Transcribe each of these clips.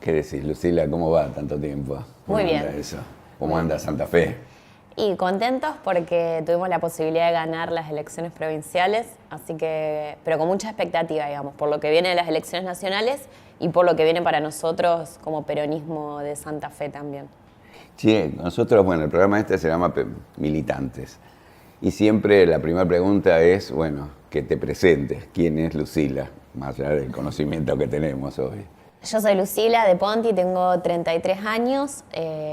¿Qué decís, Lucila? ¿Cómo va tanto tiempo? Muy bien. ¿Cómo anda eso? ¿Cómo anda Santa Fe? Y contentos porque tuvimos la posibilidad de ganar las elecciones provinciales, así que, pero con mucha expectativa, digamos, por lo que viene de las elecciones nacionales y por lo que viene para nosotros como peronismo de Santa Fe también. Sí, nosotros, bueno, el programa este se llama Militantes. Y siempre la primera pregunta es, bueno, que te presentes. ¿Quién es Lucila? Más allá del conocimiento que tenemos hoy. Yo soy Lucila de Ponti, tengo 33 años,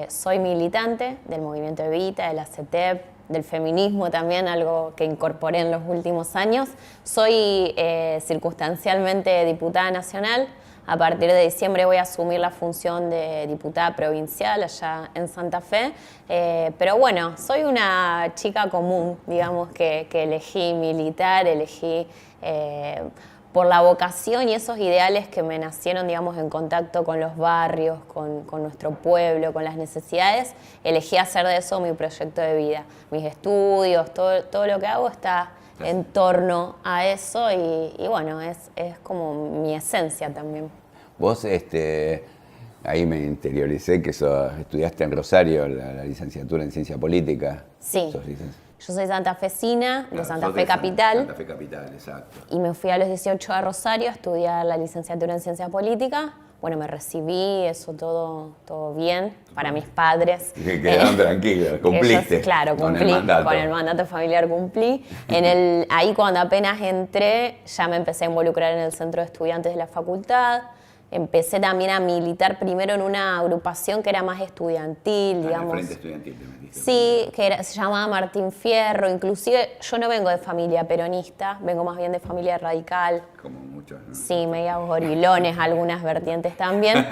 soy militante del movimiento Evita, de la CETEP, del feminismo también, algo que incorporé en los últimos años. Soy circunstancialmente diputada nacional. A partir de diciembre voy a asumir la función de diputada provincial allá en Santa Fe. Pero bueno, soy una chica común, digamos, que elegí militar, elegí por la vocación y esos ideales que me nacieron, digamos, en contacto con los barrios, con nuestro pueblo, con las necesidades. Elegí hacer de eso mi proyecto de vida. Mis estudios, todo lo que hago está en torno a eso y bueno, es como mi esencia también. Vos, ahí me interioricé que estudiaste en Rosario la licenciatura en Ciencia Política. Sí, yo soy santafesina, de Santa Fe Capital. Santa Fe Capital, exacto. Y me fui a los 18 a Rosario a estudiar la licenciatura en Ciencia Política. Bueno, me recibí, eso todo bien para mis padres. Que quedaron tranquilos, cumpliste. Claro, cumplí, con el mandato familiar cumplí. Ahí cuando apenas entré, ya me empecé a involucrar en el centro de estudiantes de la facultad. Empecé también a militar primero en una agrupación que era más estudiantil, digamos. En el Frente Estudiantil te metiste. Sí, se llamaba Martín Fierro. Inclusive yo no vengo de familia peronista, vengo más bien de familia radical. Como muchos, ¿no? Sí, medios gorilones, algunas vertientes también.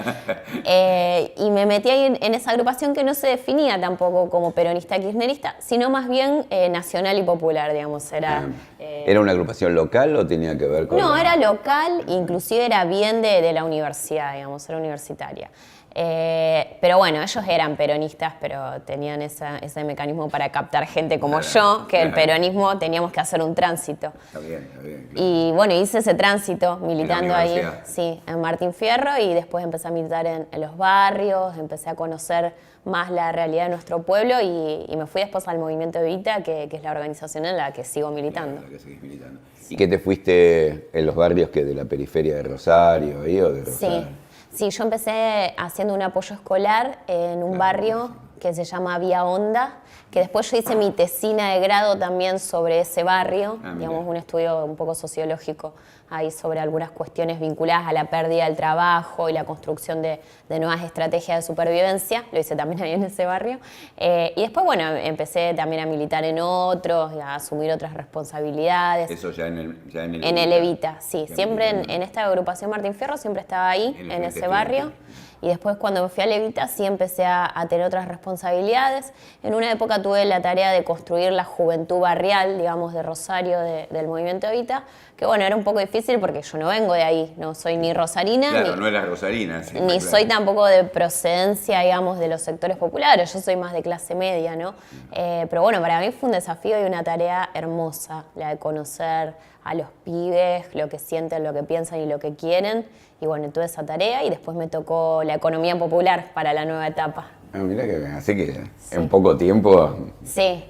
Y me metí ahí en esa agrupación que no se definía tampoco como peronista kirchnerista, sino más bien nacional y popular, digamos. ¿Era una agrupación local o tenía que ver con...? No, era local, inclusive era bien de la universidad, digamos, era universitaria. Pero bueno, ellos eran peronistas, pero tenían ese mecanismo para captar gente como yo, que el peronismo teníamos que hacer un tránsito. Está bien, claro. Y bueno, hice ese tránsito militando ahí, universidad. sí, en Martín Fierro, y después empecé a militar en los barrios, empecé a conocer más la realidad de nuestro pueblo y me fui después al Movimiento Evita, que es la organización en la que sigo militando. La que seguís militando. ¿Y qué te fuiste en los barrios que de la periferia de Rosario ahí o de Rosario? Sí, yo empecé haciendo un apoyo escolar en un barrio que se llama Vía Honda, que después yo hice mi tesina de grado también sobre ese barrio, digamos, un estudio un poco sociológico ahí sobre algunas cuestiones vinculadas a la pérdida del trabajo y la construcción de nuevas estrategias de supervivencia. Lo hice también ahí en ese barrio. Y después, bueno, empecé también a militar en otros, a asumir otras responsabilidades. Eso ya en el En el Evita, sí. Siempre en esta agrupación Martín Fierro siempre estaba ahí, en ese barrio. Y después cuando me fui a Evita sí empecé a tener otras responsabilidades. En una época tuve la tarea de construir la juventud barrial, digamos, de Rosario, del movimiento Evita, que bueno, era un poco difícil porque yo no vengo de ahí, no soy ni rosarina, claro, no eras rosarina. Sí, ni soy tampoco de procedencia, digamos, de los sectores populares, yo soy más de clase media, ¿no? Pero bueno, para mí fue un desafío y una tarea hermosa, la de conocer a los pibes, lo que sienten, lo que piensan y lo que quieren. Y bueno, tuve esa tarea y después me tocó la economía popular para la nueva etapa. Mirá que así que en poco tiempo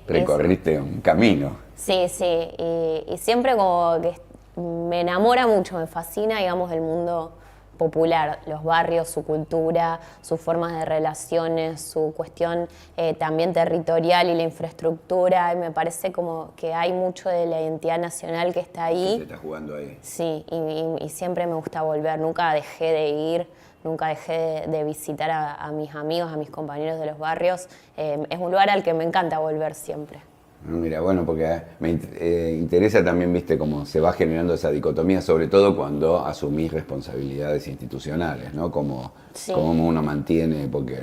recorriste un camino. Sí, y siempre como que me enamora mucho, me fascina, digamos, el mundo popular, los barrios, su cultura, sus formas de relaciones, su cuestión también territorial y la infraestructura. Y me parece como que hay mucho de la identidad nacional que está ahí. Se está jugando ahí. Sí, y siempre me gusta volver, nunca dejé de ir, nunca dejé de visitar a mis amigos, a mis compañeros de los barrios. Es un lugar al que me encanta volver siempre. Mira, bueno, porque me interesa también, viste, cómo se va generando esa dicotomía, sobre todo cuando asumís responsabilidades institucionales, ¿no? Cómo uno mantiene, porque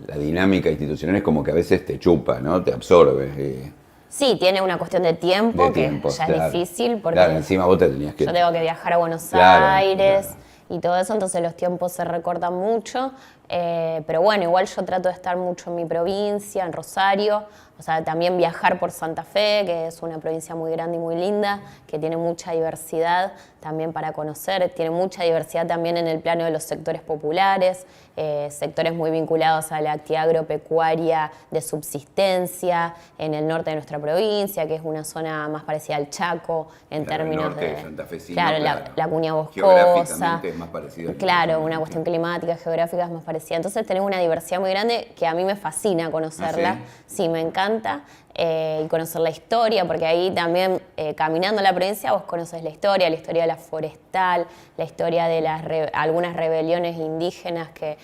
la dinámica institucional es como que a veces te chupa, ¿no? Te absorbe. Sí, tiene una cuestión de tiempo que ya es difícil, porque claro, encima vos te tenías que... yo tengo que viajar a Buenos Aires y todo eso, entonces los tiempos se recortan mucho. Pero bueno, igual yo trato de estar mucho en mi provincia, en Rosario, o sea, también viajar por Santa Fe, que es una provincia muy grande y muy linda, que tiene mucha diversidad también para conocer, tiene mucha diversidad también en el plano de los sectores populares, sectores muy vinculados a la actividad agropecuaria de subsistencia en el norte de nuestra provincia, que es una zona más parecida al Chaco en términos el norte de santafesino, claro, la cuña boscosa. Geográficamente es más parecido. Claro, una cuestión climática, geográfica es más parecida. Entonces tenemos una diversidad muy grande que a mí me fascina conocerla. ¿Ah, sí? Sí, me encanta. Y conocer la historia, porque ahí también, caminando la provincia, vos conoces la historia de la forestal, la historia de algunas rebeliones indígenas que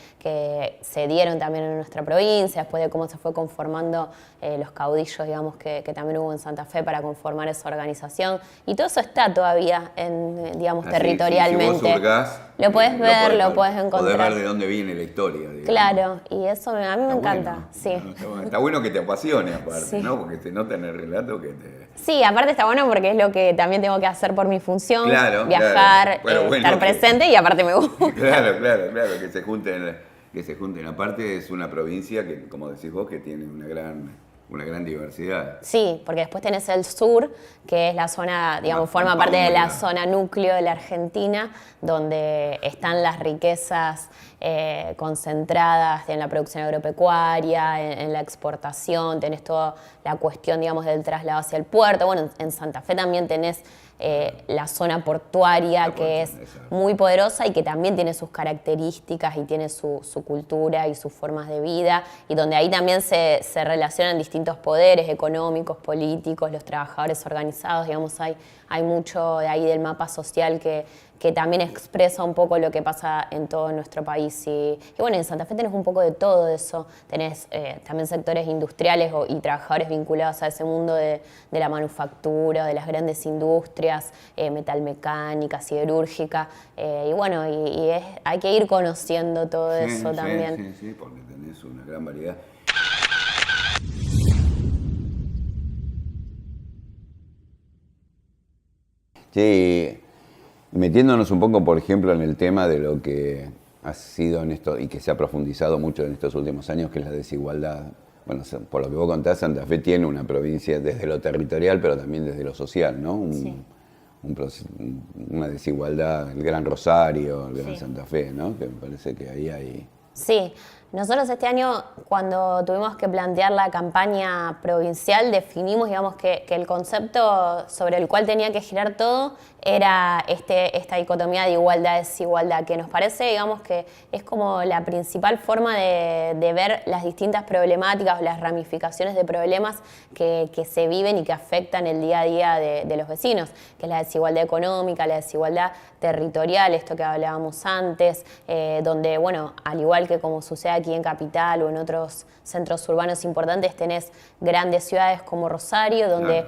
se dieron también en nuestra provincia, después de cómo se fue conformando los caudillos, digamos, que también hubo en Santa Fe para conformar esa organización. Y todo eso está todavía, digamos, territorialmente. Si vos hurgás, lo podés ver, lo podés encontrar. Podés ver de dónde viene la historia. Digamos. Claro, y eso a mí me encanta. Bueno, sí. Está bueno que te apasione aparte, Sí. ¿no? Porque se nota en el relato que te... Sí, aparte está bueno porque es lo que también tengo que hacer por mi función, Claro, viajar, bueno, estar presente y aparte me gusta. Claro, que se junten. Aparte es una provincia que, como decís vos, que tiene una gran diversidad. Sí, porque después tenés el sur, que es la zona, digamos, forma parte de la zona núcleo de la Argentina, donde están las riquezas concentradas en la producción agropecuaria, en la exportación, tenés toda la cuestión, digamos, del traslado hacia el puerto. Bueno, en Santa Fe también tenés la zona portuaria, que es muy poderosa y que también tiene sus características y tiene su cultura y sus formas de vida, y donde ahí también se relacionan distintos poderes económicos, políticos, los trabajadores organizados, digamos, hay mucho de ahí del mapa social que también expresa un poco lo que pasa en todo nuestro país. Y bueno, en Santa Fe tenés un poco de todo eso. Tenés también sectores industriales y trabajadores vinculados a ese mundo de la manufactura, de las grandes industrias, metalmecánica, siderúrgica. Y bueno, hay que ir conociendo todo eso también. Sí, porque tenés una gran variedad. Sí. Metiéndonos un poco, por ejemplo, en el tema de lo que ha sido en esto y que se ha profundizado mucho en estos últimos años, que es la desigualdad. Bueno, por lo que vos contás, Santa Fe tiene una provincia desde lo territorial, pero también desde lo social, ¿no? Una desigualdad, el Gran Rosario, el Gran Santa Fe, ¿no? Que me parece que ahí hay... Sí, nosotros este año, cuando tuvimos que plantear la campaña provincial, definimos, digamos, que el concepto sobre el cual tenía que girar todo era esta dicotomía de igualdad-desigualdad, que nos parece, digamos, que es como la principal forma de ver las distintas problemáticas o las ramificaciones de problemas que se viven y que afectan el día a día de los vecinos, que es la desigualdad económica, la desigualdad territorial, esto que hablábamos antes, donde, bueno, al igual que como sucede aquí en Capital o en otros centros urbanos importantes, tenés grandes ciudades como Rosario, donde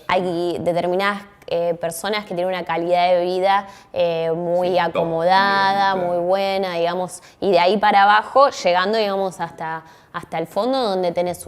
hay determinadas personas que tienen una calidad de vida muy acomodada, muy buena, digamos, y de ahí para abajo, llegando, digamos, hasta el fondo, donde tenés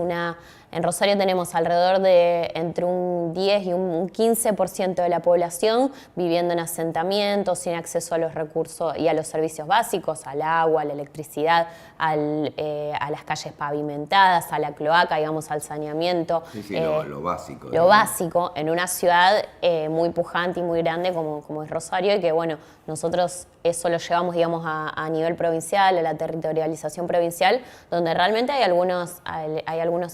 en Rosario tenemos alrededor de entre un 10 y un 15% de la población viviendo en asentamientos, sin acceso a los recursos y a los servicios básicos, al agua, a la electricidad, a las calles pavimentadas, a la cloaca, digamos, al saneamiento. Sí, lo básico. Lo básico en una ciudad muy pujante y muy grande como es Rosario, y que, bueno, nosotros eso lo llevamos, digamos, a nivel provincial, a la territorialización provincial, donde realmente hay algunos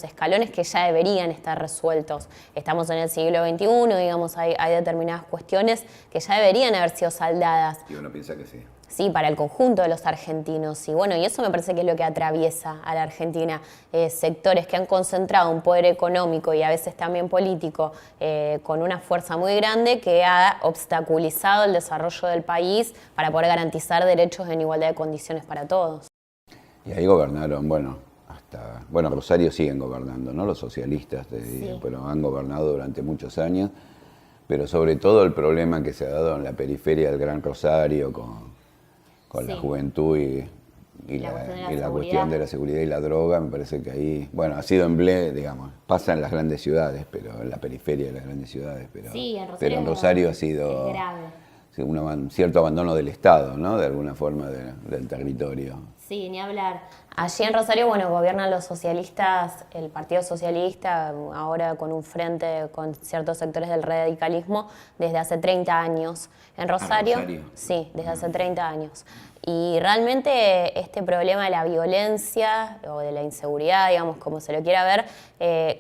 escalones que ya deberían estar resueltos. Estamos en el siglo XXI, digamos, hay determinadas cuestiones que ya deberían haber sido saldadas. Y uno piensa que sí. Sí, para el conjunto de los argentinos. Y bueno, y eso me parece que es lo que atraviesa a la Argentina. Sectores que han concentrado un poder económico y a veces también político con una fuerza muy grande que ha obstaculizado el desarrollo del país para poder garantizar derechos en igualdad de condiciones para todos. Y ahí gobernaron, bueno, Rosario siguen gobernando, ¿no? Los socialistas, pero han gobernado durante muchos años. Pero sobre todo el problema que se ha dado en la periferia del Gran Rosario con la juventud y la cuestión de la seguridad y la droga, me parece que ahí, bueno, ha sido digamos, pasa en las grandes ciudades, pero en la periferia de las grandes ciudades, pero en Rosario ha sido... Es grave. un cierto abandono del Estado, ¿no? De alguna forma del territorio. Sí, ni hablar. Allí en Rosario, bueno, gobiernan los socialistas, el Partido Socialista, ahora con un frente con ciertos sectores del radicalismo, desde hace 30 años. En Rosario, sí, desde hace 30 años. Y realmente este problema de la violencia o de la inseguridad, digamos, como se lo quiera ver,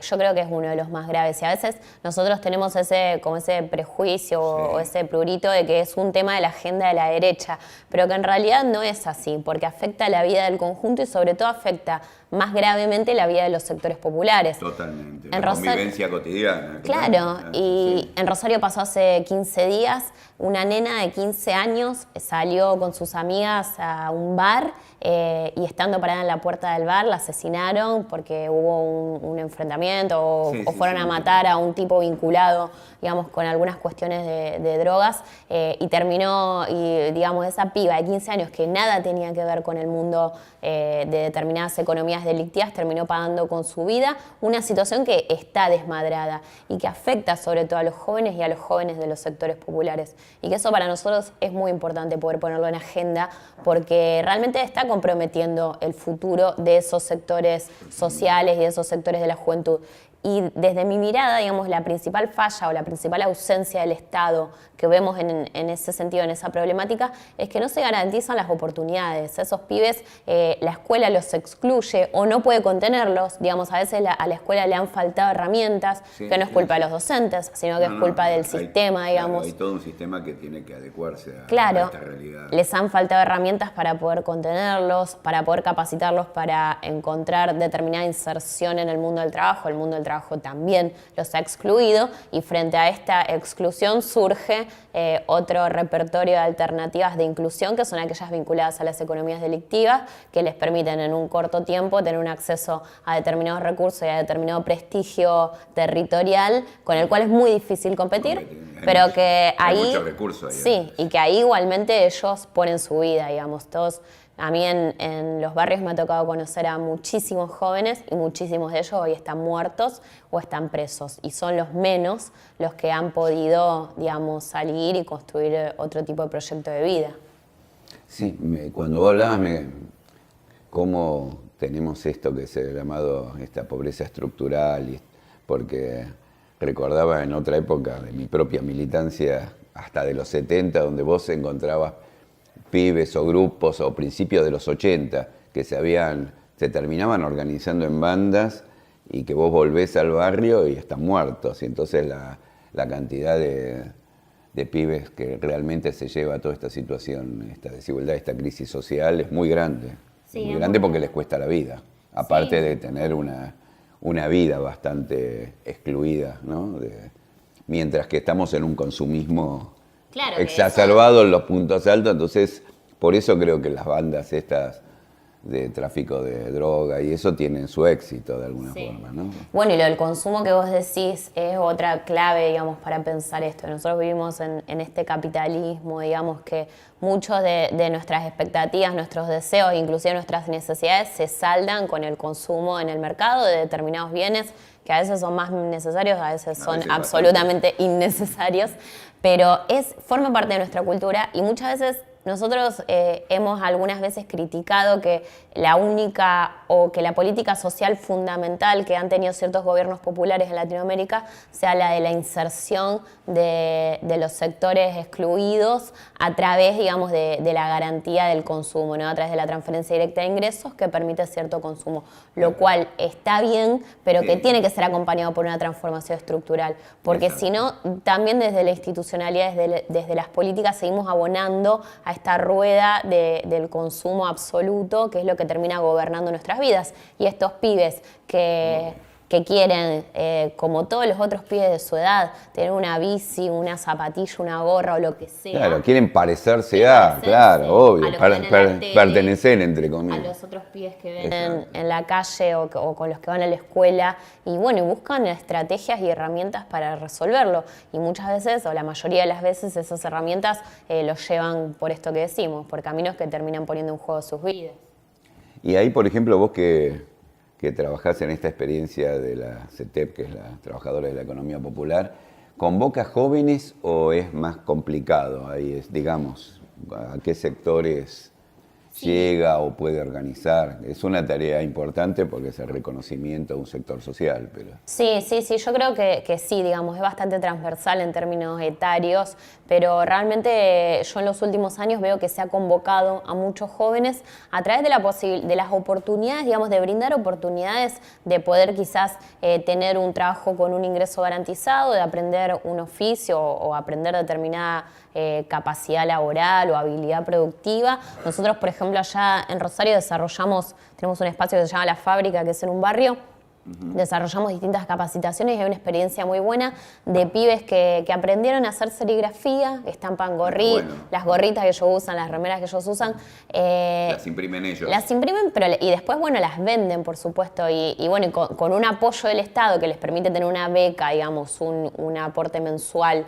yo creo que es uno de los más graves. Y a veces nosotros tenemos ese prejuicio o ese prurito de que es un tema de la agenda de la derecha, pero que en realidad no es así, porque afecta la vida del conjunto y sobre todo afecta más gravemente la vida de los sectores populares. Totalmente, la convivencia cotidiana. Claro, y en Rosario pasó hace 15 días, una nena de 15 años salió con sus amigas a un bar y estando parada en la puerta del bar la asesinaron porque hubo un enfrentamiento o fueron a matar a un tipo vinculado, digamos, con algunas cuestiones de drogas y terminó, y digamos, esa piba de 15 años que nada tenía que ver con el mundo de determinadas economías delictivas, terminó pagando con su vida una situación que está desmadrada y que afecta sobre todo a los jóvenes y a los jóvenes de los sectores populares. Y que eso para nosotros es muy importante poder ponerlo en agenda porque realmente está comprometiendo el futuro de esos sectores sociales y de esos sectores de la juventud. Y desde mi mirada, digamos, la principal falla o la principal ausencia del Estado que vemos en ese sentido, en esa problemática, es que no se garantizan las oportunidades. Esos pibes, la escuela los excluye o no puede contenerlos. Digamos, a veces a la escuela le han faltado herramientas, que no es culpa de los docentes, sino que es culpa del sistema, digamos. Claro, hay todo un sistema que tiene que adecuarse a esta realidad. Les han faltado herramientas para poder contenerlos, para poder capacitarlos para encontrar determinada inserción en el mundo del trabajo. El mundo del trabajo también los ha excluido y frente a esta exclusión surge otro repertorio de alternativas de inclusión que son aquellas vinculadas a las economías delictivas que les permiten en un corto tiempo tener un acceso a determinados recursos y a determinado prestigio territorial con el cual es muy difícil competir, pero que ahí, hay muchos recursos ahí, sí, y que ahí igualmente ellos ponen su vida, digamos, todos. A mí en los barrios me ha tocado conocer a muchísimos jóvenes y muchísimos de ellos hoy están muertos o están presos y son los menos los que han podido, digamos, salir y construir otro tipo de proyecto de vida. Sí, cuando vos hablabas, cómo tenemos esto que se ha llamado esta pobreza estructural, porque recordaba en otra época de mi propia militancia, hasta de los 70, donde vos encontrabas pibes o grupos o principios de los 80 que se terminaban organizando en bandas y que vos volvés al barrio y están muertos. Y entonces la cantidad de pibes que realmente se lleva a toda esta situación, esta desigualdad, esta crisis social es muy grande. Sí, muy grande porque les cuesta la vida. Aparte de tener una vida bastante excluida, ¿no? Mientras que estamos en un consumismo exacerbado en los puntos altos, entonces por eso creo que las bandas estas de tráfico de droga y eso tienen su éxito de alguna forma, ¿no? Bueno, y lo del consumo que vos decís es otra clave, digamos, para pensar esto. Nosotros vivimos en este capitalismo, digamos, que muchos de nuestras expectativas, nuestros deseos, inclusive nuestras necesidades, se saldan con el consumo en el mercado de determinados bienes que a veces son más necesarios, a veces son absolutamente innecesarios, pero forma parte de nuestra cultura y muchas veces nosotros hemos algunas veces criticado que la única o que la política social fundamental que han tenido ciertos gobiernos populares en Latinoamérica sea la de la inserción de los sectores excluidos a través, digamos, de la garantía del consumo, ¿no? A través de la transferencia directa de ingresos que permite cierto consumo, lo cual está bien, pero que tiene que ser acompañado por una transformación estructural, porque si no, también desde la institucionalidad, desde las políticas seguimos abonando a esta rueda del consumo absoluto, que es lo que termina gobernando nuestras vidas. Y estos pibes que quieren, como todos los otros pibes de su edad, tener una bici, una zapatilla, una gorra o lo que sea. Claro, quieren parecerse claro, obvio, pertenecer, entre comillas. A los otros pibes que ven en la calle o con los que van a la escuela. Y bueno, y buscan estrategias y herramientas para resolverlo. Y muchas veces, o la mayoría de las veces, esas herramientas los llevan por esto que decimos, por caminos que terminan poniendo en juego sus vidas. Y ahí, por ejemplo, vos que trabajás en esta experiencia de la CETEP, que es la Trabajadora de la Economía Popular, ¿Convoca jóvenes o es más complicado? Ahí es, digamos, ¿a qué sectores llega o puede organizar? Es una tarea importante porque es el reconocimiento de un sector social, pero... Sí, yo creo que sí, digamos, es bastante transversal en términos etarios, pero realmente yo en los últimos años veo que se ha convocado a muchos jóvenes a través de las oportunidades, digamos, de brindar oportunidades de poder quizás tener un trabajo con un ingreso garantizado, de aprender un oficio o aprender determinada capacidad laboral o habilidad productiva. Nosotros, por ejemplo, allá en Rosario tenemos un espacio que se llama La Fábrica, que es en un barrio. Desarrollamos distintas capacitaciones y hay una experiencia muy buena de pibes que aprendieron a hacer serigrafía, estampan las gorritas que ellos usan, las remeras que ellos usan. Las imprimen ellos. Las imprimen, y después, bueno, las venden, por supuesto, y bueno, con un apoyo del Estado que les permite tener una beca, digamos, un aporte mensual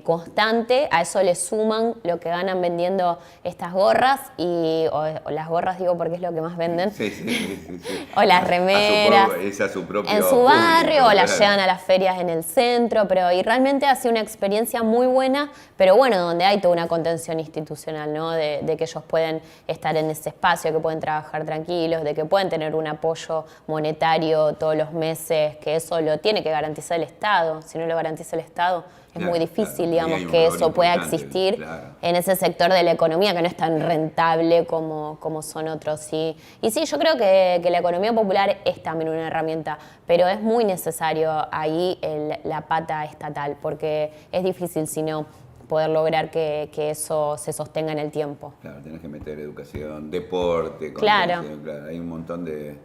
constante, a eso le suman lo que ganan vendiendo estas gorras, o las gorras digo porque es lo que más venden, Sí. o las remeras. En su barrio, o las llevan a las ferias en el centro, y realmente ha sido una experiencia muy buena, pero bueno, donde hay toda una contención institucional, ¿no? De que ellos pueden estar en ese espacio, que pueden trabajar tranquilos, de que pueden tener un apoyo monetario todos los meses, que eso lo tiene que garantizar el Estado. Si no lo garantiza el Estado, es muy difícil, digamos, que eso pueda existir en ese sector de la economía que no es tan rentable como son otros. Y sí, yo creo que la economía popular es también una herramienta, pero es muy necesario ahí la pata estatal, porque es difícil si no poder lograr que eso se sostenga en el tiempo. Claro, tenés que meter educación, deporte, claro. Hay un montón de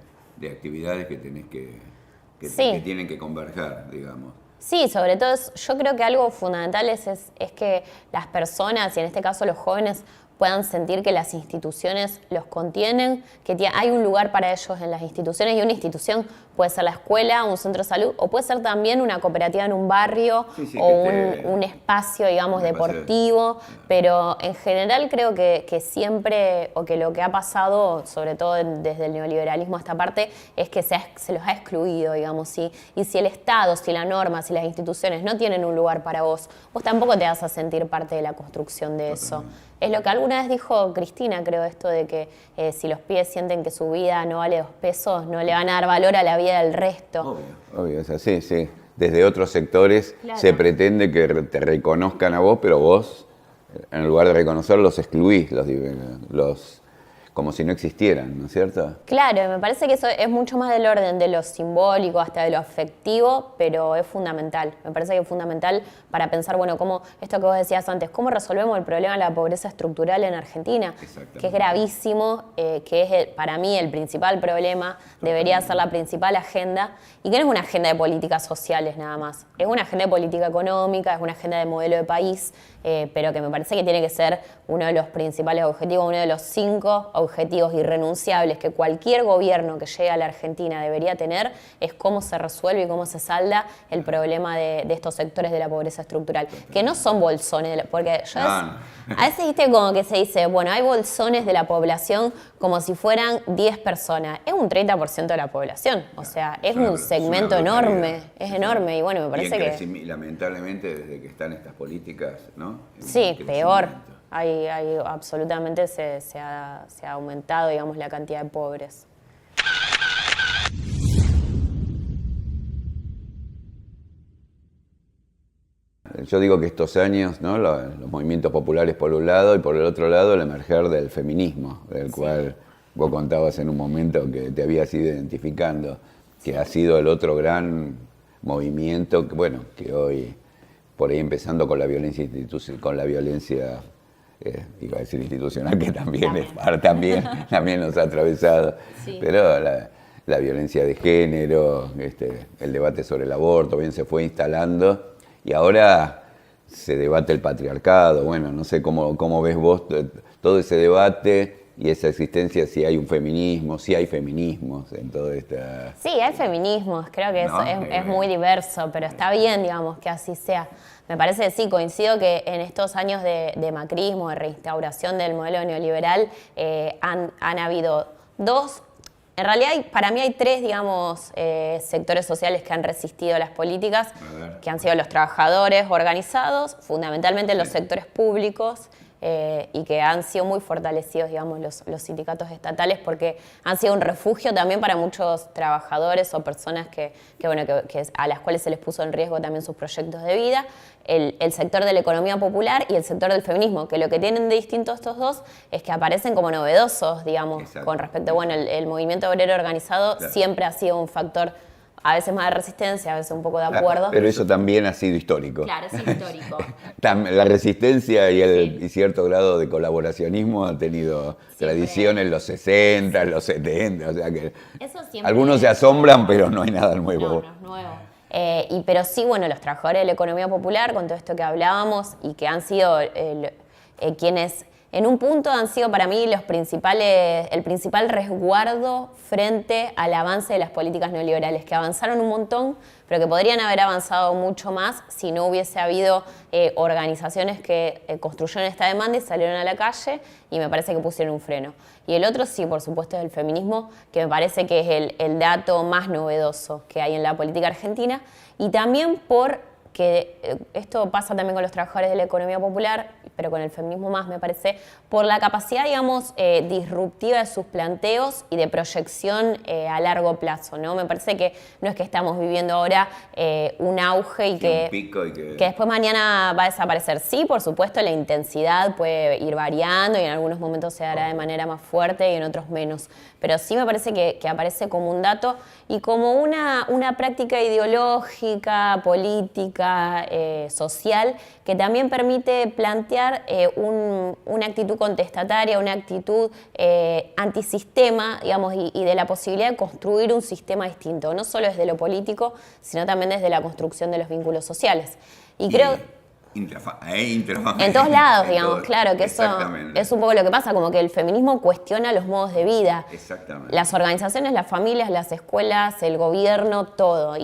actividades que tenés que tienen que converger, digamos. Sí, sobre todo yo creo que algo fundamental es que las personas, y en este caso los jóvenes, puedan sentir que las instituciones los contienen, que hay un lugar para ellos en las instituciones, y una institución puede ser la escuela, un centro de salud, o puede ser también una cooperativa en un barrio, o un espacio, digamos, deportivo, pero en general creo que siempre, o que lo que ha pasado, sobre todo desde el neoliberalismo a esta parte, es que se los ha excluido, digamos, y si el Estado, si la norma, si las instituciones no tienen un lugar para vos tampoco te vas a sentir parte de la construcción de eso. Es lo que alguna vez dijo Cristina, creo, esto de que si los pibes sienten que su vida no vale 2 pesos, no le van a dar valor a la vida del resto. Obvio, es así, sí. Desde otros sectores se pretende que te reconozcan a vos, pero vos, en lugar de reconocerlos, excluís como si no existieran, ¿no es cierto? Claro, me parece que eso es mucho más del orden de lo simbólico hasta de lo afectivo, pero es fundamental. Me parece que es fundamental para pensar, bueno, cómo, esto que vos decías antes, cómo resolvemos el problema de la pobreza estructural en Argentina, que es gravísimo, que es para mí el principal problema, debería ser la principal agenda, y que no es una agenda de políticas sociales nada más, es una agenda de política económica, es una agenda de modelo de país, pero que me parece que tiene que ser uno de los principales objetivos, uno de los 5 objetivos irrenunciables que cualquier gobierno que llegue a la Argentina debería tener, es cómo se resuelve y cómo se salda el problema de estos sectores de la pobreza estructural, que no son bolsones, porque a veces viste como que se dice, bueno, hay bolsones de la población como si fueran 10 personas, es un 30% de la población, o sea, es un segmento enorme, es enorme, y bueno, me parece que... Lamentablemente, desde que están estas políticas, ¿no? Sí, peor. Hay absolutamente se ha aumentado, digamos, la cantidad de pobres. Yo digo que estos años, ¿no? Los movimientos populares por un lado y por el otro lado el emerger del feminismo, del cual vos contabas en un momento que te habías ido identificando, que ha sido el otro gran movimiento, que hoy, por ahí empezando con la violencia iba a decir institucional, que también nos ha atravesado, pero la violencia de género, el debate sobre el aborto, bien se fue instalando, y ahora se debate el patriarcado. Bueno, no sé cómo ves vos todo ese debate y esa existencia, si hay un feminismo, si hay feminismos en toda esta... Sí, hay feminismos, creo que es muy diverso, pero está bien, digamos, que así sea. Me parece que sí, coincido que en estos años de macrismo, de reinstauración del modelo neoliberal, han habido dos En realidad, para mí hay tres, digamos, sectores sociales que han resistido las políticas, que han sido los trabajadores organizados, fundamentalmente los sectores públicos, y que han sido muy fortalecidos, digamos, los sindicatos estatales, porque han sido un refugio también para muchos trabajadores o personas a las cuales se les puso en riesgo también sus proyectos de vida. El sector de la economía popular y el sector del feminismo, que lo que tienen de distinto estos dos es que aparecen como novedosos, digamos, con respecto, el movimiento obrero organizado siempre ha sido un factor a veces más de resistencia, a veces un poco de acuerdo. Pero eso también ha sido histórico. Claro, es histórico. La resistencia y cierto grado de colaboracionismo han tenido tradición en los 60, en los 70, o sea que algunos se asombran, pero no hay nada nuevo. No es nuevo. Pero sí, los trabajadores de la economía popular, con todo esto que hablábamos, y que han sido quienes en un punto han sido para mí el principal resguardo frente al avance de las políticas neoliberales, que avanzaron un montón, pero que podrían haber avanzado mucho más si no hubiese habido organizaciones que construyeron esta demanda y salieron a la calle, y me parece que pusieron un freno. Y el otro, sí, por supuesto, es el feminismo, que me parece que es el dato más novedoso que hay en la política argentina, y también que esto pasa también con los trabajadores de la economía popular, pero con el feminismo más, me parece, por la capacidad, digamos, disruptiva de sus planteos y de proyección a largo plazo, ¿no? Me parece que no es que estamos viviendo ahora un auge y que después mañana va a desaparecer. Sí, por supuesto, la intensidad puede ir variando y en algunos momentos se dará de manera más fuerte y en otros menos. Pero sí me parece que aparece como un dato y como una práctica ideológica, política, social, que también permite plantear una actitud contestataria, una actitud antisistema, digamos, y de la posibilidad de construir un sistema distinto, no solo desde lo político, sino también desde la construcción de los vínculos sociales. Y creo... En todos lados, digamos, claro, que eso es un poco lo que pasa, como que el feminismo cuestiona los modos de vida. Exactamente. Las organizaciones, las familias, las escuelas, el gobierno, todo.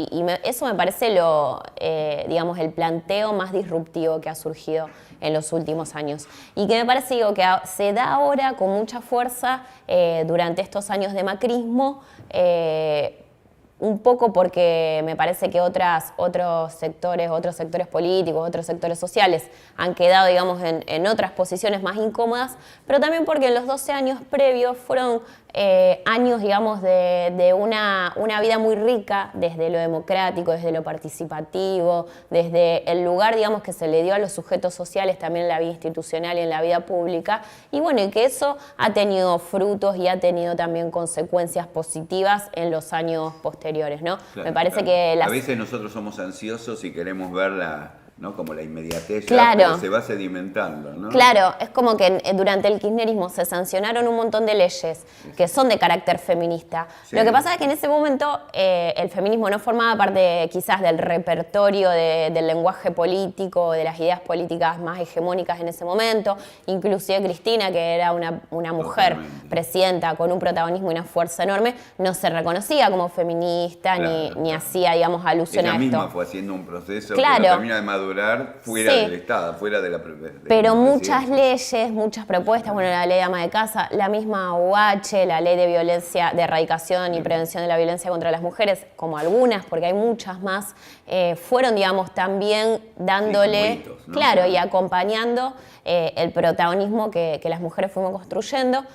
Eso me parece digamos, el planteo más disruptivo que ha surgido en los últimos años. Y que me parece, que se da ahora con mucha fuerza durante estos años de macrismo, un poco porque me parece que otros sectores políticos, otros sectores sociales han quedado, digamos, en otras posiciones más incómodas, pero también porque en los 12 años previos fueron años, digamos, de una vida muy rica, desde lo democrático, desde lo participativo, desde el lugar, digamos, que se le dio a los sujetos sociales también en la vida institucional y en la vida pública, y y que eso ha tenido frutos y ha tenido también consecuencias positivas en los años posteriores, ¿no? Claro, me parece que a veces nosotros somos ansiosos y queremos verla, ¿no? Como la inmediatez, pero se va sedimentando, ¿no? Claro, es como que durante el kirchnerismo se sancionaron un montón de leyes que son de carácter feminista. Sí. Lo que pasa es que en ese momento el feminismo no formaba parte quizás del repertorio del lenguaje político, de las ideas políticas más hegemónicas en ese momento. Inclusive Cristina, que era una mujer presidenta con un protagonismo y una fuerza enorme, no se reconocía como feminista, ni hacía, digamos, alusión a esto. Ella misma fue haciendo un proceso que la termina de madurar fuera del Estado, fuera de la Pero muchas leyes, muchas propuestas, la ley de ama de casa, la misma UH, la ley de erradicación y prevención de la violencia contra las mujeres, como algunas, porque hay muchas más, fueron, digamos, también dándole, hitos, ¿no? Claro, y acompañando el protagonismo que las mujeres fuimos construyendo.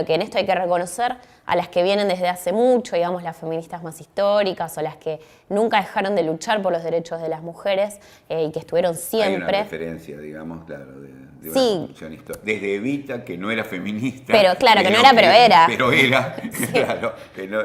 Que en esto hay que reconocer a las que vienen desde hace mucho, digamos, las feministas más históricas o las que nunca dejaron de luchar por los derechos de las mujeres y que estuvieron siempre. Hay una referencia, digamos, claro, de una construcción histórica. Desde Evita, que no era feminista. Pero claro, que no era, pero era. Pero era, sí. Claro, que no,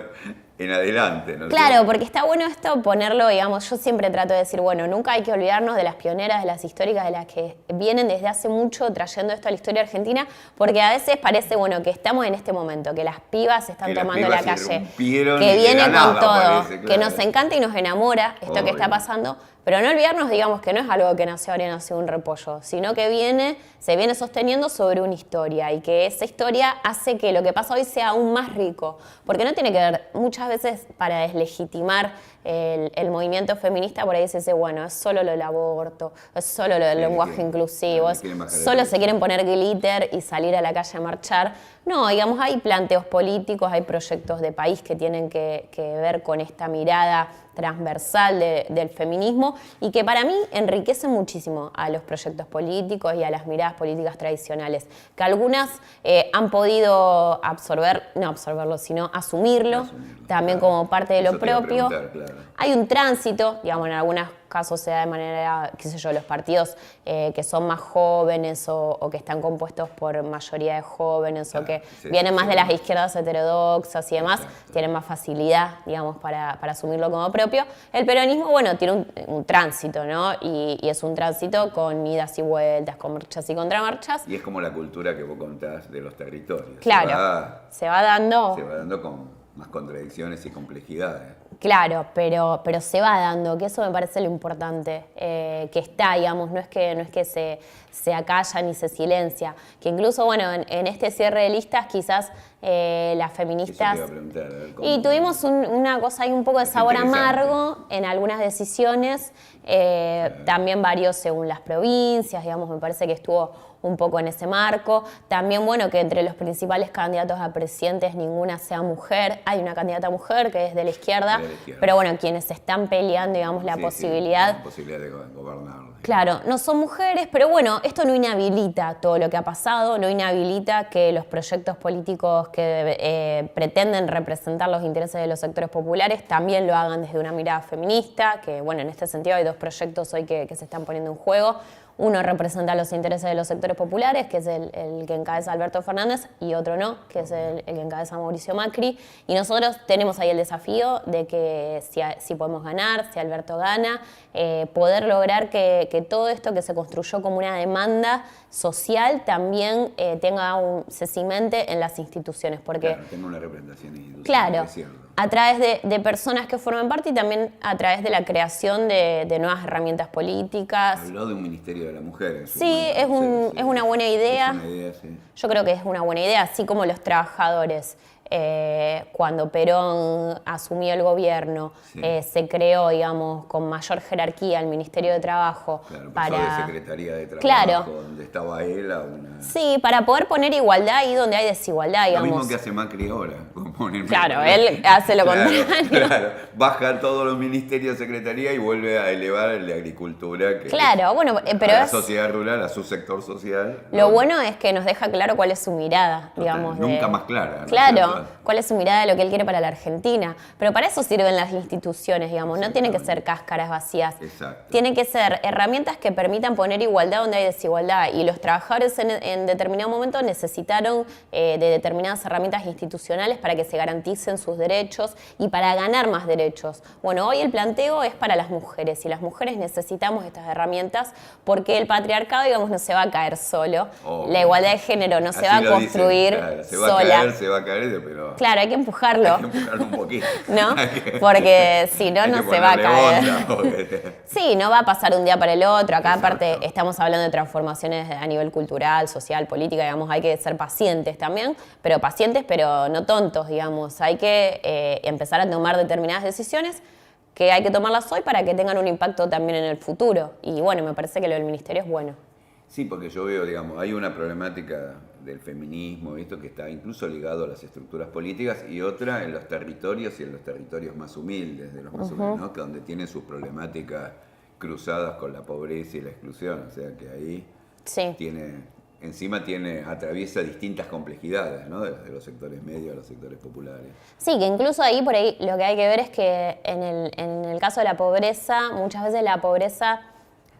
en adelante, ¿no? Claro, porque está bueno esto ponerlo, digamos, yo siempre trato de decir, nunca hay que olvidarnos de las pioneras, de las históricas, de las que vienen desde hace mucho trayendo esto a la historia argentina, porque a veces parece, que estamos en este momento, que las pibas están tomando la calle, que viene con todo, parece, claro. Que nos encanta y nos enamora esto que está pasando, pero no olvidarnos, digamos, que no es algo que nació ahora y nació un repollo, sino que se viene sosteniendo sobre una historia y que esa historia hace que lo que pasa hoy sea aún más rico, porque no tiene que ver muchas veces para deslegitimar el movimiento feminista por ahí se dice, bueno, es solo lo del aborto, es solo lo del lenguaje inclusivo, solo se quieren poner glitter y salir a la calle a marchar. No, digamos, hay planteos políticos, hay proyectos de país que tienen que ver con esta mirada transversal del feminismo y que para mí enriquecen muchísimo a los proyectos políticos y a las miradas políticas tradicionales, que algunas han podido no absorberlo, sino asumirlo también como parte de lo propio. Claro. Hay un tránsito, digamos, en algunos casos se da de manera, qué sé yo, los partidos que son más jóvenes o que están compuestos por mayoría de jóvenes o que vienen más de las izquierdas heterodoxas y demás, tienen más facilidad, digamos, para asumirlo como propio. El peronismo, bueno, tiene un tránsito, ¿no? Y es un tránsito con idas y vueltas, con marchas y contramarchas. Y es como la cultura que vos contás de los territorios. Claro, se va dando con más contradicciones y complejidades. Claro, pero se va dando, que eso me parece lo importante, que está, digamos, no es que se acalla ni se silencia, que incluso, bueno, en este cierre de listas quizás las feministas... Eso te iba a preguntar, a ver cómo... Y tuvimos una cosa ahí un poco de sabor amargo en algunas decisiones, también varió según las provincias, digamos, me parece que estuvo un poco en ese marco. También, bueno, que entre los principales candidatos a presidentes ninguna sea mujer. Hay una candidata mujer que es de la izquierda, pero bueno, quienes están peleando, digamos, la posibilidad... La posibilidad de gobernar. Claro, no son mujeres, pero bueno, esto no inhabilita todo lo que ha pasado, no inhabilita que los proyectos políticos que pretenden representar los intereses de los sectores populares también lo hagan desde una mirada feminista, que bueno, en este sentido hay dos proyectos hoy que se están poniendo en juego. Uno representa los intereses de los sectores populares, que es el que encabeza Alberto Fernández, y otro no, que es el que encabeza Mauricio Macri. Y nosotros tenemos ahí el desafío de que si podemos ganar, si Alberto gana, poder lograr que todo esto que se construyó como una demanda social también se cimente en las instituciones. Porque, claro, tenga una representación institucional. Claro, a través de personas que forman parte y también a través de la creación de nuevas herramientas políticas. Habló de un Ministerio de la Mujer. Sí, es una buena idea. Es una idea, sí. Yo creo que es una buena idea, así como los trabajadores. Cuando Perón asumió el gobierno, se creó, digamos, con mayor jerarquía el Ministerio de Trabajo. Claro, para de Secretaría de Trabajo, claro, donde estaba él, a una... Sí, para poder poner igualdad ahí donde hay desigualdad, digamos. Lo mismo que hace Macri ahora. Claro, él hace lo contrario. Claro, baja todos los ministerios de Secretaría y vuelve a elevar el de Agricultura, que claro, bueno, pero a la sociedad rural, a su sector social. Lo bueno es que nos deja claro cuál es su mirada, digamos. Nunca más clara. Claro, cuál es su mirada de lo que él quiere para la Argentina. Pero para eso sirven las instituciones, digamos. No tienen que ser cáscaras vacías. Exacto. Tienen que ser herramientas que permitan poner igualdad donde hay desigualdad. Y los trabajadores en determinado momento necesitaron de determinadas herramientas institucionales para que se garanticen sus derechos y para ganar más derechos. Bueno, hoy el planteo es para las mujeres y las mujeres necesitamos estas herramientas porque el patriarcado, digamos, no se va a caer solo. La igualdad de género no se va a construir sola. Se va a caer, pero... Claro, hay que empujarlo. Hay que empujarlo un poquito. ¿No? Porque si no, no se va a caer. Sí, no va a pasar un día para el otro. Acá aparte estamos hablando de transformaciones a nivel cultural, social, política, digamos, hay que ser pacientes también, pero no tontos, digamos. Hay que empezar a tomar determinadas decisiones que hay que tomarlas hoy para que tengan un impacto también en el futuro. Y bueno, me parece que lo del ministerio es bueno. Sí, porque yo veo, digamos, hay una problemática del feminismo, esto que está incluso ligado a las estructuras políticas, y otra en los territorios y en los territorios más humildes, de los más humildes, ¿no? Que donde tienen sus problemáticas cruzadas con la pobreza y la exclusión, o sea que ahí atraviesa distintas complejidades, ¿no? Desde los sectores medios a los sectores populares. Sí, que incluso ahí por ahí lo que hay que ver es que en el caso de la pobreza, muchas veces la pobreza,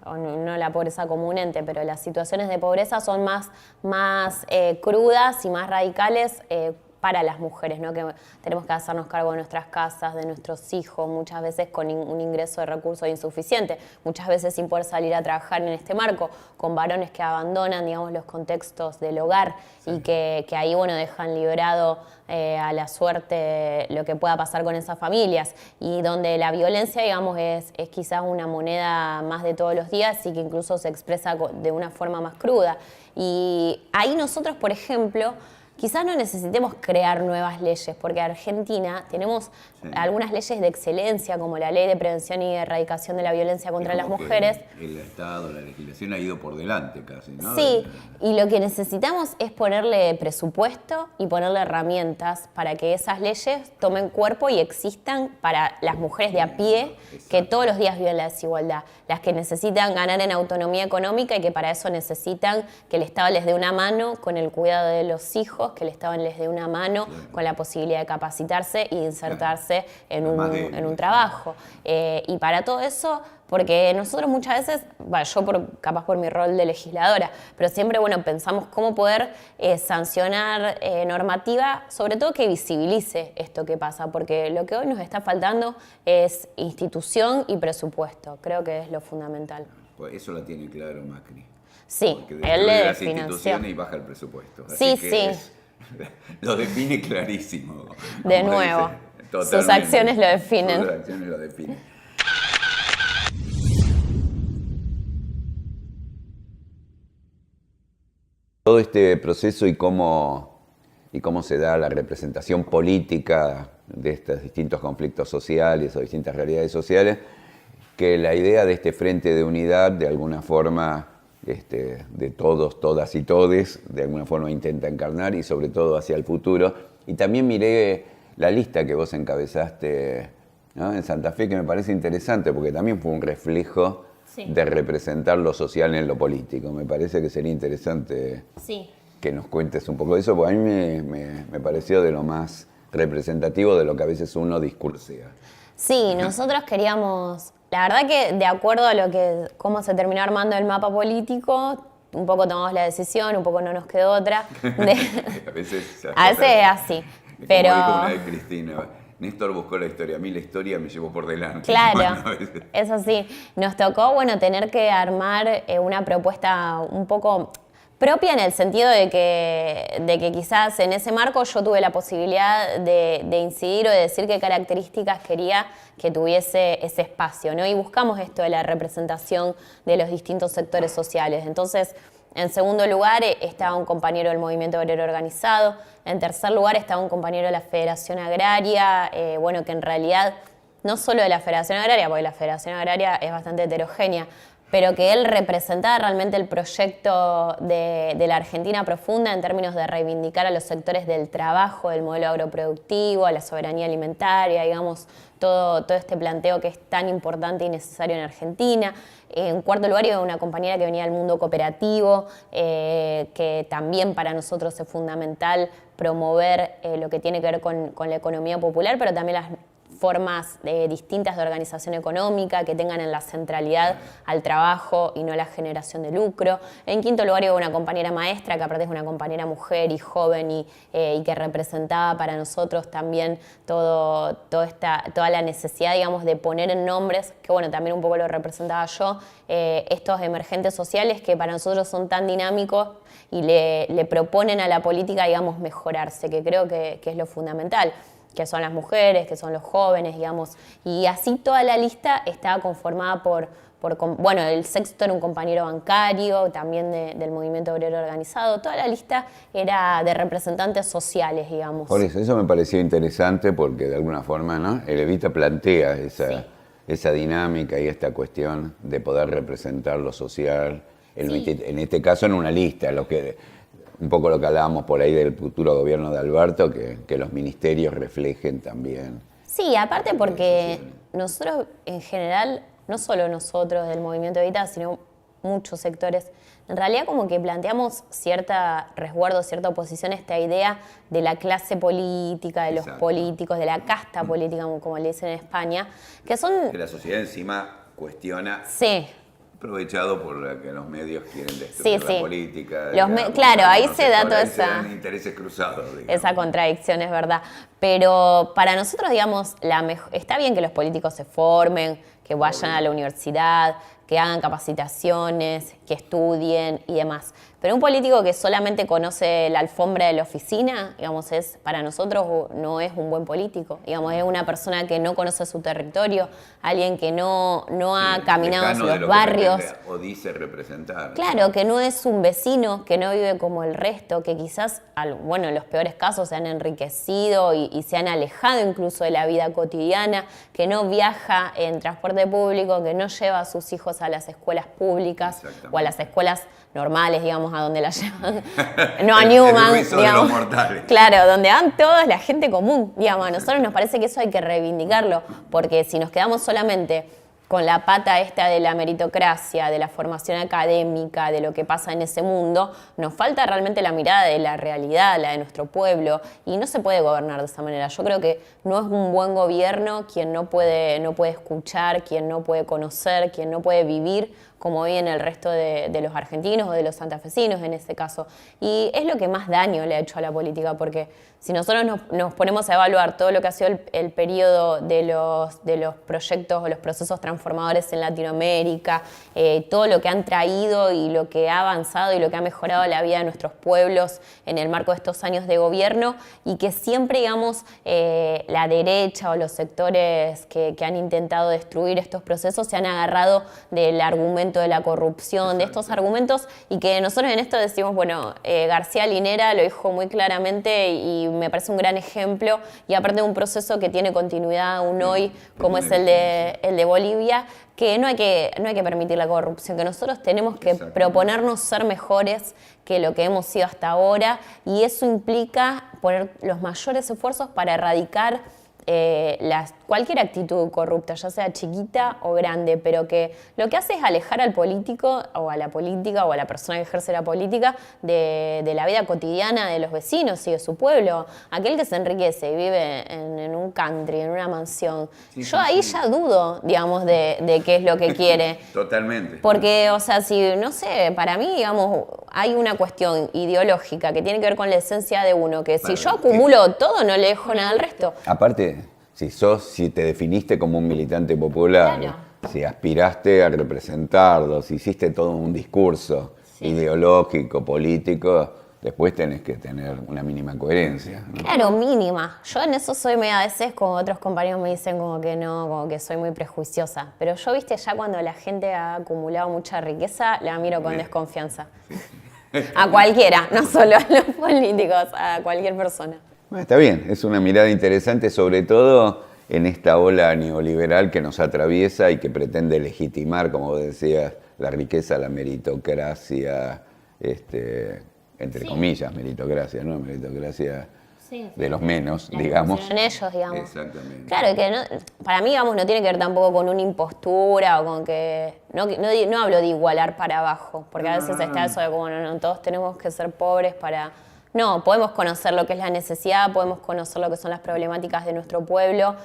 o no la pobreza comúnmente, pero las situaciones de pobreza son más crudas y más radicales para las mujeres, ¿no? Que tenemos que hacernos cargo de nuestras casas, de nuestros hijos, muchas veces con un ingreso de recursos insuficiente, muchas veces sin poder salir a trabajar en este marco, con varones que abandonan, digamos, los contextos del hogar y que ahí, bueno, dejan librado a la suerte lo que pueda pasar con esas familias y donde la violencia, digamos, es quizás una moneda más de todos los días y que incluso se expresa de una forma más cruda. Y ahí nosotros, por ejemplo, quizás no necesitemos crear nuevas leyes, porque en Argentina tenemos algunas leyes de excelencia, como la Ley de Prevención y Erradicación de la Violencia contra las Mujeres. El Estado, la legislación ha ido por delante casi, ¿no? Sí, y lo que necesitamos es ponerle presupuesto y ponerle herramientas para que esas leyes tomen cuerpo y existan para las mujeres de a pie que todos los días viven la desigualdad, las que necesitan ganar en autonomía económica y que para eso necesitan que el Estado les dé una mano con el cuidado de los hijos, que el Estado les dé una mano con la posibilidad de capacitarse y de insertarse en un trabajo. Y para todo eso, porque nosotros muchas veces, capaz por mi rol de legisladora, pero siempre pensamos cómo poder sancionar normativa, sobre todo que visibilice esto que pasa, porque lo que hoy nos está faltando es institución y presupuesto, creo que es lo fundamental. Pues eso lo tiene claro Macri. Sí, él le las instituciones y baja el presupuesto. Así que lo define clarísimo. De nuevo, sus acciones lo definen. Sus acciones lo definen. Todo este proceso y cómo se da la representación política de estos distintos conflictos sociales o distintas realidades sociales, que la idea de este frente de unidad, de alguna forma, de todos, todas y todes, de alguna forma intenta encarnar y sobre todo hacia el futuro. Y también miré la lista que vos encabezaste, ¿no?, en Santa Fe, que me parece interesante porque también fue un reflejo de representar lo social en lo político. Me parece que sería interesante que nos cuentes un poco de eso, porque a mí me pareció de lo más representativo de lo que a veces uno discursea. Sí, nosotros queríamos, la verdad que de acuerdo a cómo se terminó armando el mapa político, un poco tomamos la decisión, un poco no nos quedó otra. A veces es así. Pero como dijo una vez Cristina, Néstor buscó la historia, a mí la historia me llevó por delante. Claro, eso sí. Nos tocó, tener que armar una propuesta un poco propia en el sentido de que quizás en ese marco yo tuve la posibilidad de incidir o de decir qué características quería que tuviese ese espacio, ¿no? Y buscamos esto de la representación de los distintos sectores sociales. Entonces, en segundo lugar estaba un compañero del Movimiento Obrero Organizado. En tercer lugar estaba un compañero de la Federación Agraria, que en realidad no solo de la Federación Agraria, porque la Federación Agraria es bastante heterogénea, pero que él representaba realmente el proyecto de la Argentina profunda en términos de reivindicar a los sectores del trabajo, del modelo agroproductivo, a la soberanía alimentaria, todo este planteo que es tan importante y necesario en Argentina. En cuarto lugar, iba una compañera que venía del mundo cooperativo, que también para nosotros es fundamental promover lo que tiene que ver con la economía popular, pero también las formas distintas de organización económica que tengan en la centralidad al trabajo y no la generación de lucro. En quinto lugar, iba una compañera maestra, que aparte es una compañera mujer y joven y que representaba para nosotros también toda la necesidad, de poner en nombres, que también un poco lo representaba yo, estos emergentes sociales que para nosotros son tan dinámicos y le proponen a la política, mejorarse, que creo que es lo fundamental, que son las mujeres, que son los jóvenes, y así toda la lista estaba conformada por el sexto era un compañero bancario, también del Movimiento Obrero Organizado, toda la lista era de representantes sociales, Por eso me pareció interesante porque de alguna forma, ¿no?, el Evita plantea esa dinámica y esta cuestión de poder representar lo social, en este caso en una lista, un poco lo que hablábamos por ahí del futuro gobierno de Alberto, que los ministerios reflejen también. Sí, aparte porque nosotros en general, no solo nosotros del Movimiento Evita, sino muchos sectores, en realidad como que planteamos cierta resguardo, cierta oposición a esta idea de la clase política, de los políticos, de la casta política, como le dicen en España, que son... Que la sociedad encima cuestiona... Sí. Aprovechado por que los medios quieren destruir la política. Claro, ahí se da toda esa... intereses cruzados. Esa contradicción, es verdad. Pero para nosotros, está bien que los políticos se formen, que vayan a la universidad, que hagan capacitaciones, que estudien y demás. Pero un político que solamente conoce la alfombra de la oficina, digamos, para nosotros no es un buen político. Digamos, es una persona que no conoce su territorio, alguien que no ha caminado hacia los barrios. O dice representar. Claro, que no es un vecino, que no vive como el resto, que quizás, bueno, en los peores casos se han enriquecido y se han alejado incluso de la vida cotidiana, que no viaja en transporte público, que no lleva a sus hijos a las escuelas públicas o a las escuelas normales, digamos, a donde la llevan, no a Newman, el digamos, de los mortales. Claro, donde van todos la gente común, digamos, a nosotros nos parece que eso hay que reivindicarlo, porque si nos quedamos solamente con la pata esta de la meritocracia, de la formación académica, de lo que pasa en ese mundo, nos falta realmente la mirada de la realidad, la de nuestro pueblo, y no se puede gobernar de esa manera. Yo creo que no es un buen gobierno quien no puede escuchar, quien no puede conocer, quien no puede vivir como viven el resto de los argentinos o de los santafesinos en este caso. Y es lo que más daño le ha hecho a la política, porque si nosotros nos ponemos a evaluar todo lo que ha sido el periodo de los proyectos o los procesos transformadores en Latinoamérica, todo lo que han traído y lo que ha avanzado y lo que ha mejorado la vida de nuestros pueblos en el marco de estos años de gobierno, y que siempre, digamos, la derecha o los sectores que han intentado destruir estos procesos se han agarrado del argumento de la corrupción, de estos argumentos, y que nosotros en esto decimos, bueno, García Linera lo dijo muy claramente y me parece un gran ejemplo, y aparte de un proceso que tiene continuidad aún hoy, como es el de Bolivia, que no hay que permitir la corrupción, que nosotros tenemos que proponernos ser mejores que lo que hemos sido hasta ahora, y eso implica poner los mayores esfuerzos para erradicar cualquier actitud corrupta, ya sea chiquita o grande, pero que lo que hace es alejar al político o a la política o a la persona que ejerce la política de la vida cotidiana de los vecinos y de su pueblo. Aquel que se enriquece y vive en un country, en una mansión, yo ahí ya dudo, digamos, de qué es lo que quiere. Totalmente. Porque, o sea, si, no sé, para mí, digamos, hay una cuestión ideológica que tiene que ver con la esencia de uno, que si yo acumulo todo, no le dejo nada al resto. Aparte, si te definiste como un militante popular, claro, si aspiraste a representarlos, si hiciste todo un discurso ideológico, político, después tenés que tener una mínima coherencia, ¿no? Claro, mínima. Yo en eso soy medio, a veces, como otros compañeros me dicen como que no, como que soy muy prejuiciosa. Pero yo, viste, ya cuando la gente ha acumulado mucha riqueza, la miro con desconfianza. A cualquiera, no solo a los políticos, a cualquier persona. Está bien, es una mirada interesante, sobre todo en esta ola neoliberal que nos atraviesa y que pretende legitimar, como vos decías, la riqueza, la meritocracia, entre comillas, meritocracia, ¿no? Meritocracia de los menos, digamos. En ellos, digamos. Exactamente. Claro, que para mí, digamos, no tiene que ver tampoco con una impostura o con que... No hablo de igualar para abajo, porque a veces está eso de como, no, todos tenemos que ser pobres para... No, podemos conocer lo que es la necesidad, podemos conocer lo que son las problemáticas de nuestro pueblo,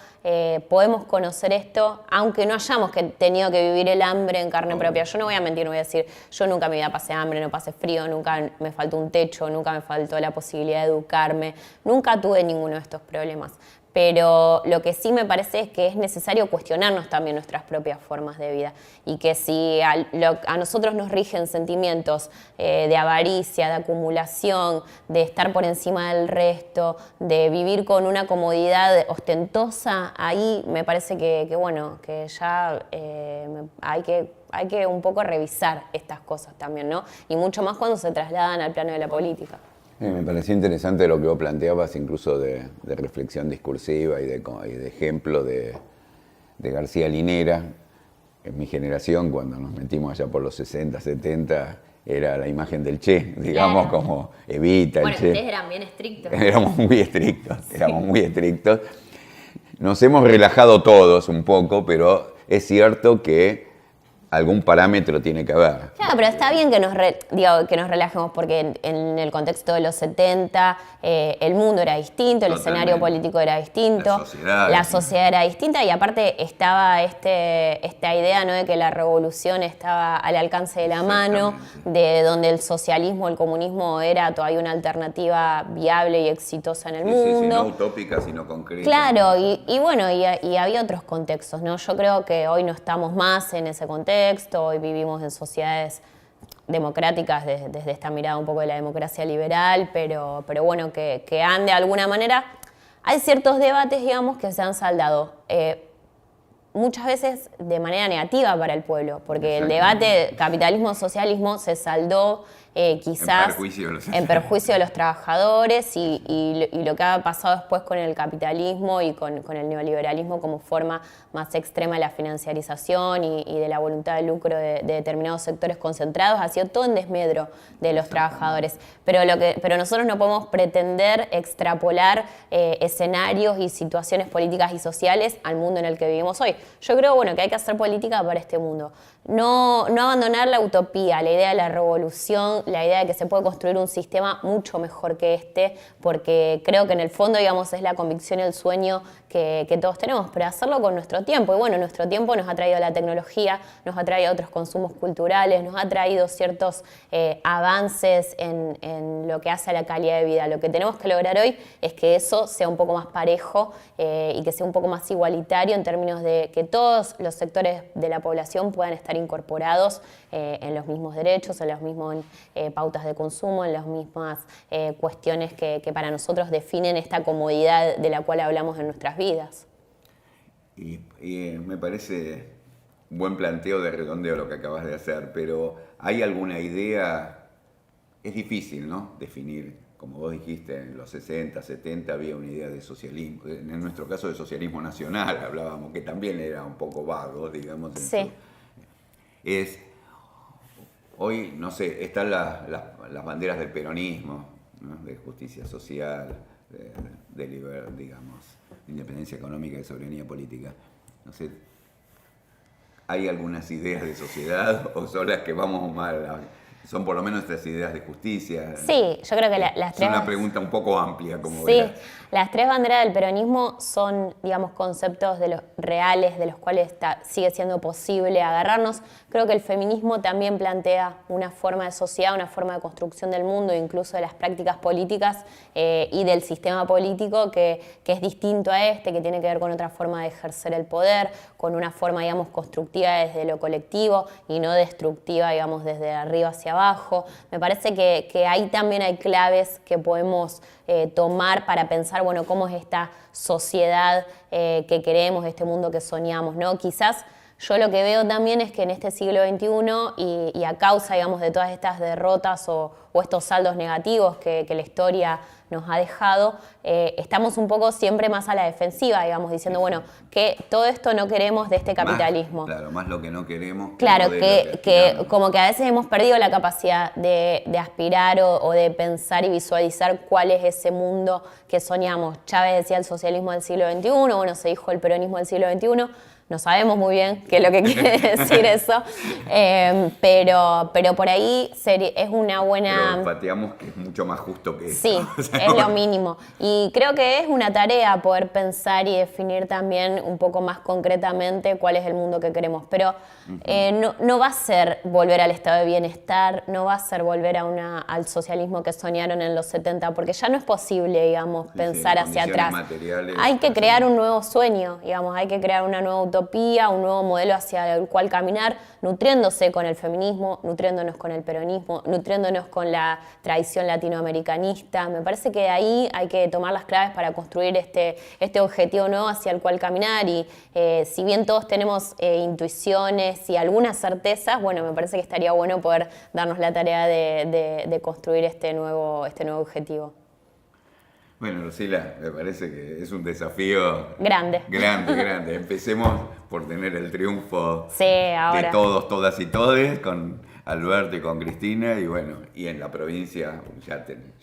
podemos conocer esto, aunque no hayamos tenido que vivir el hambre en carne propia. Yo no voy a mentir, no voy a decir, yo nunca en mi vida pasé hambre, no pasé frío, nunca me faltó un techo, nunca me faltó la posibilidad de educarme, nunca tuve ninguno de estos problemas. Pero lo que sí me parece es que es necesario cuestionarnos también nuestras propias formas de vida, y que si a nosotros nos rigen sentimientos de avaricia, de acumulación, de estar por encima del resto, de vivir con una comodidad ostentosa, ahí me parece que bueno, que ya hay que un poco revisar estas cosas también, ¿no? Y mucho más cuando se trasladan al plano de la política. Me pareció interesante lo que vos planteabas, incluso de reflexión discursiva y de ejemplo de García Linera. En mi generación, cuando nos metimos allá por los 60, 70, era la imagen del Che, digamos, claro, como Evita, el Che. Bueno, ustedes eran bien estrictos. Éramos muy estrictos. Nos hemos relajado todos un poco, pero es cierto que algún parámetro tiene que haber. Claro, pero está bien que nos relajemos, porque en el contexto de los 70 el mundo era distinto, el escenario político era distinto, la sociedad era distinta, y aparte estaba esta idea, ¿no?, de que la revolución estaba al alcance de la mano, de donde el socialismo, el comunismo era todavía una alternativa viable y exitosa en el mundo. Sí, no utópica, sino concreta. Claro, y bueno, y había otros contextos, ¿no? Yo creo que hoy no estamos más en ese contexto. contexto, hoy vivimos en sociedades democráticas desde esta mirada un poco de la democracia liberal, pero bueno, que han de alguna manera, hay ciertos debates, digamos, que se han saldado. Muchas veces de manera negativa para el pueblo, porque el debate capitalismo-socialismo se saldó quizás en perjuicio de los trabajadores y lo que ha pasado después con el capitalismo y con el neoliberalismo como forma más extrema de la financiarización y de la voluntad de lucro de determinados sectores concentrados ha sido todo en desmedro de los trabajadores. Pero nosotros no podemos pretender extrapolar escenarios y situaciones políticas y sociales al mundo en el que vivimos hoy. Yo creo, bueno, que hay que hacer política para este mundo. No abandonar la utopía, la idea de la revolución, la idea de que se puede construir un sistema mucho mejor que este, porque creo que en el fondo, digamos, es la convicción y el sueño que todos tenemos, pero hacerlo con nuestro tiempo. Y bueno, nuestro tiempo nos ha traído la tecnología, nos ha traído otros consumos culturales, nos ha traído ciertos avances en lo que hace a la calidad de vida. Lo que tenemos que lograr hoy es que eso sea un poco más parejo y que sea un poco más igualitario en términos de que todos los sectores de la población puedan estar incorporados en los mismos derechos, en las mismas pautas de consumo, en las mismas cuestiones que para nosotros definen esta comodidad de la cual hablamos en nuestras vidas. Y me parece un buen planteo de redondeo lo que acabas de hacer, pero ¿hay alguna idea? Es difícil, ¿no?, definir. Como vos dijiste, en los 60, 70 había una idea de socialismo, en nuestro caso de socialismo nacional hablábamos, que también era un poco vago, digamos. Sí. Hoy, no sé, están las banderas del peronismo, ¿no?, de justicia social, digamos, independencia económica y soberanía política. No sé, ¿hay algunas ideas de sociedad o son las que vamos mal? Son por lo menos estas ideas de justicia. Sí, yo creo que las tres... Es una pregunta un poco amplia, como sí, verás. Las tres banderas del peronismo son, digamos, conceptos de los reales, de los cuales sigue siendo posible agarrarnos. Creo que el feminismo también plantea una forma de sociedad, una forma de construcción del mundo, incluso de las prácticas políticas y del sistema político que es distinto a este, que tiene que ver con otra forma de ejercer el poder, con una forma, digamos, constructiva desde lo colectivo y no destructiva, digamos, desde arriba hacia abajo. Me parece que ahí también hay claves que podemos tomar para pensar, bueno, cómo es esta sociedad que queremos, este mundo que soñamos, ¿no? Quizás yo lo que veo también es que en este siglo XXI y a causa, digamos, de todas estas derrotas o estos saldos negativos que la historia nos ha dejado, estamos un poco siempre más a la defensiva, digamos, diciendo, bueno, que todo esto no queremos de este capitalismo. Más lo que no queremos. Claro, que como que a veces hemos perdido la capacidad de aspirar o de pensar y visualizar cuál es ese mundo que soñamos. Chávez decía el socialismo del siglo XXI, bueno, se dijo el peronismo del siglo XXI. No sabemos muy bien qué es lo que quiere decir eso, pero por ahí es una buena... Pero pateamos que es mucho más justo que eso. Sí, o sea, es lo mínimo. Y creo que es una tarea poder pensar y definir también un poco más concretamente cuál es el mundo que queremos. Pero no va a ser volver al estado de bienestar, no va a ser volver al socialismo que soñaron en los 70, porque ya no es posible, digamos, pensar hacia atrás. Hay que crear un nuevo sueño, digamos, hay que crear una nueva utopía, un nuevo modelo hacia el cual caminar, nutriéndose con el feminismo, nutriéndonos con el peronismo, nutriéndonos con la tradición latinoamericanista. Me parece que de ahí hay que tomar las claves para construir este objetivo nuevo hacia el cual caminar y si bien todos tenemos intuiciones y algunas certezas, bueno, me parece que estaría bueno poder darnos la tarea de construir este nuevo objetivo. Bueno, Lucila, me parece que es un desafío grande. Empecemos por tener el triunfo ahora. de todos, todas y todes, con Alberto y con Cristina, y bueno, y en la provincia,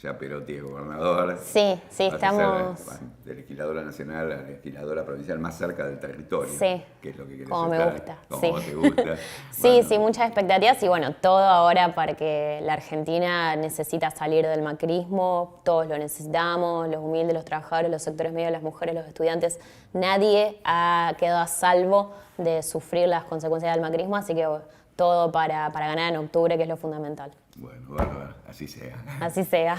ya Perotti es gobernador. Sí, estamos... De legisladora nacional a legisladora provincial más cerca del territorio. Sí, que es lo que querés como estar, me gusta. como te gusta. Sí, muchas expectativas y bueno, todo ahora porque la Argentina necesita salir del macrismo, todos lo necesitamos, los humildes, los trabajadores, los sectores medios, las mujeres, los estudiantes, nadie ha quedado a salvo de sufrir las consecuencias del macrismo, así que todo para ganar en octubre, que es lo fundamental. Bueno, así sea. Así sea.